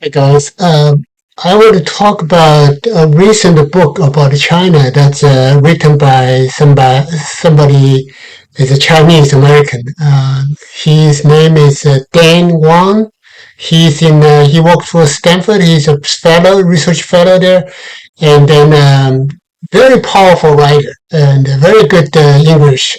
Hey guys, I want to talk about a recent book about China that's written by somebody is a Chinese American. His name is Dan Wang. He worked for Stanford. He's a fellow, research fellow there, and then very powerful writer and very good English.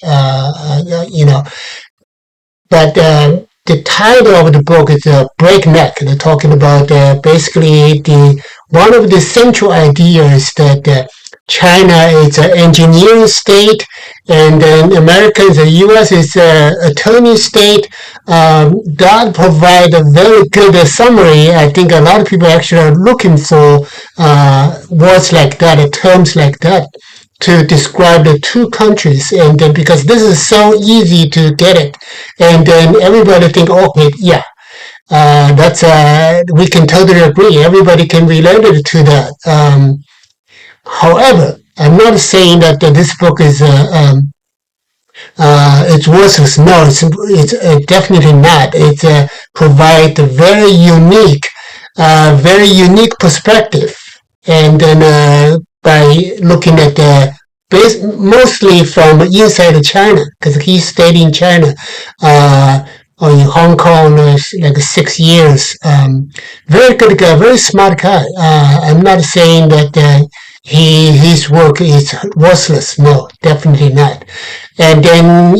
But the title of the book is Breakneck. They're talking about basically the one of the central ideas that China is an engineering state, and then America, the U.S. is an attorney state. That provide a very good summary. I think a lot of people actually are looking for words like that, terms like that to describe the two countries, and then because this is so easy to get it, and then everybody think, okay, yeah, that's we can totally agree. Everybody can relate it to that. However, I'm not saying that this book is it's worthless. No, it's definitely not. It provides a very unique perspective, and then by looking at the mostly from inside China, because he stayed in China, or in Hong Kong, like 6 years. Very good guy, very smart guy. I'm not saying that his work is worthless. No, definitely not. And then,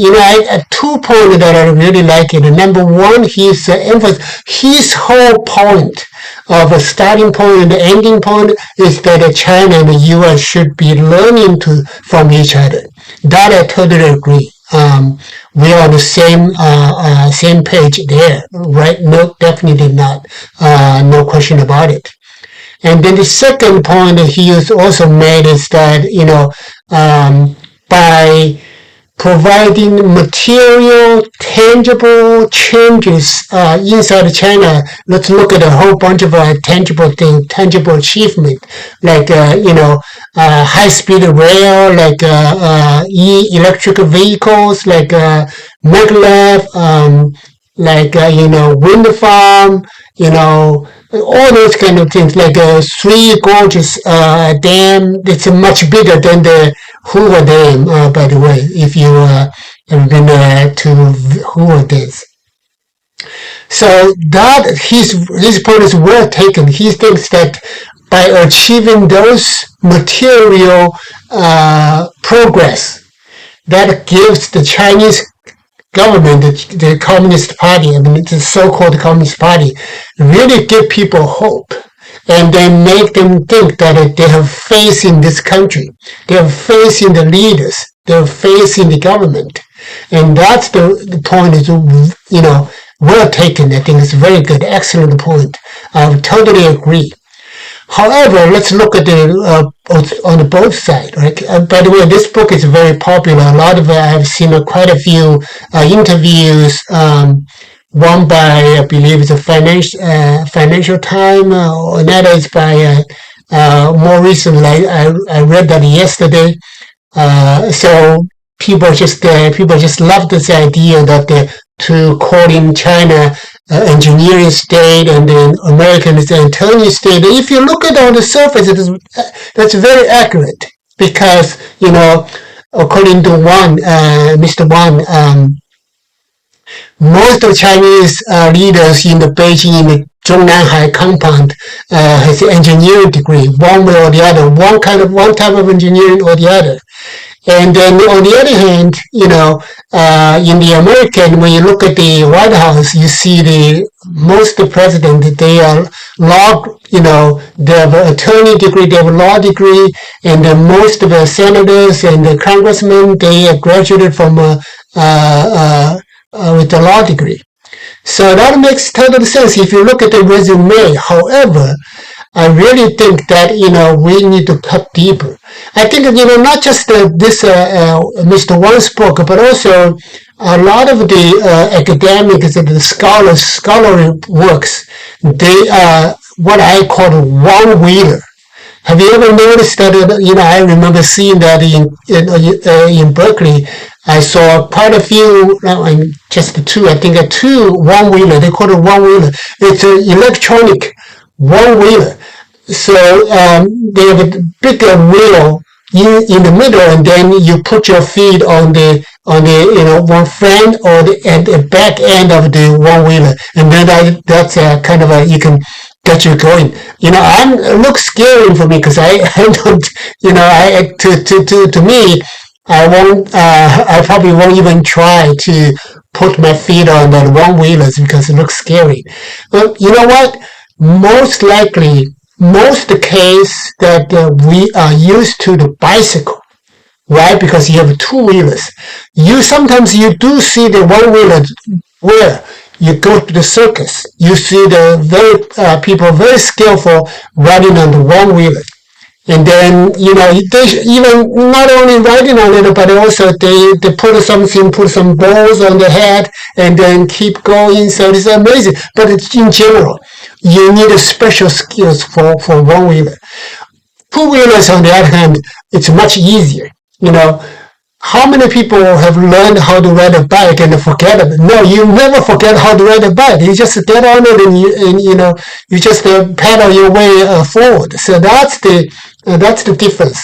two points that I really like it. Number one, his emphasis, his whole point of a starting point and the ending point is that China and the U.S. should be learning from each other. That I totally agree. We are on the same page there, right? No, definitely not. No question about it. And then the second point that he has also made is that, by providing material, tangible changes inside China. Let's look at a whole bunch of tangible things, tangible achievement, like high-speed rail, like electric vehicles, like maglev, wind farm, all those kind of things, like Three Gorges Dam. It's much bigger than the Hoover Dam, by the way, if you have been to Hoover Dams. So that his point is well taken. He thinks that by achieving those material progress, that gives the Chinese government, the Communist Party, I mean the so-called Communist Party, really give people hope, and then make them think that they have faith in this country, they have faith in the leaders, they have faith in the government, and that's the point is, well taken. I think it's a very good, excellent point. I totally agree. However, let's look at on the both sides. Right? By the way, this book is very popular. A lot of I've seen quite a few interviews. One by I believe it's a Financial Times, or another is by more recently. I read that yesterday. So people just love this idea that to calling China engineering state, and then American is an attorney state. And if you look at it on the surface, that's very accurate because, according to Mr. Wang, most of Chinese leaders in the Beijing, in the Zhongnanhai compound, has an engineering degree, one way or the other, one type of engineering or the other. And then on the other hand, in the American, when you look at the White House, you see most of the president, they are law, they have an attorney degree, they have a law degree, and then most of the senators and the congressmen, they graduated from with a law degree. So that makes total sense if you look at the resume. However, I really think that, we need to cut deeper. I think, not just this Mr. Wang's book, but also a lot of the academics and the scholarly works, they are what I call one-wheeler. Have you ever noticed that? I remember seeing that in Berkeley. I saw quite a few, just two, I think two one-wheeler. They call it one-wheeler. It's an electronic one-wheeler. So they have a bigger wheel in the middle, and then you put your feet on the one front or at the back end of the one-wheeler, and then that's kind of you can get you going. It looks scary for me because I don't, to me, I probably won't even try to put my feet on the one wheelers because it looks scary. But you know what? Most likely, most the case that we are used to the bicycle, right? Because you have two wheelers. Sometimes you do see the one wheeler where you go to the circus. You see the people very skillful riding on the one wheeler. And then, they even not only riding on it, but also they put some balls on the head and then keep going. So it's amazing. But it's in general, you need a special skills for one wheeler. Two wheelers, on the other hand, it's much easier. How many people have learned how to ride a bike and forget it? No, you never forget how to ride a bike. You just get on it and you just pedal your way forward. So that's the difference.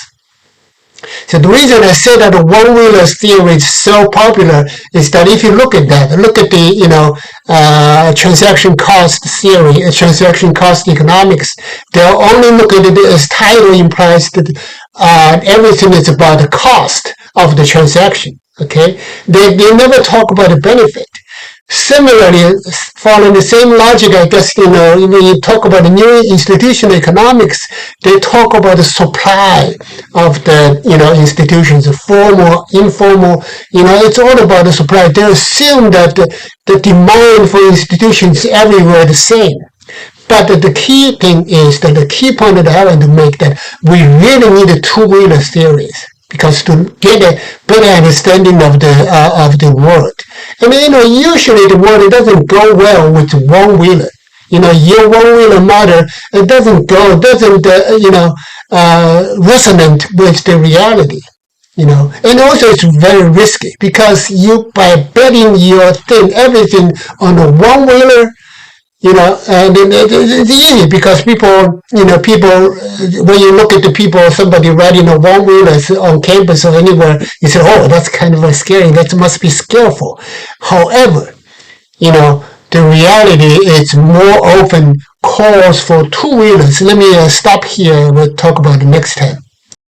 So the reason I say that the one-wheeler theory is so popular is that if you look at the transaction cost theory, transaction cost economics, they'll only look at it as title implies that everything is about the cost of the transaction. Okay, they never talk about the benefit. Similarly, following the same logic, I guess, when you talk about the new institutional economics, they talk about the supply of the, institutions, formal, informal, it's all about the supply. They assume that the demand for institutions everywhere the same. But the key thing is that the key point that I want to make that we really need a two-wheeler theories because to get a better understanding of the world. And usually the world doesn't go well with one-wheeler. Your one-wheeler model it doesn't resonant with the reality. And also it's very risky because by betting your everything on a one-wheeler, and it's easy because people, when you look at the people, somebody riding a one-wheeler on campus or anywhere, you say, oh, that's kind of scary. That must be skillful. However, the reality is more often calls for two-wheelers. Let me stop here and we'll talk about the next time.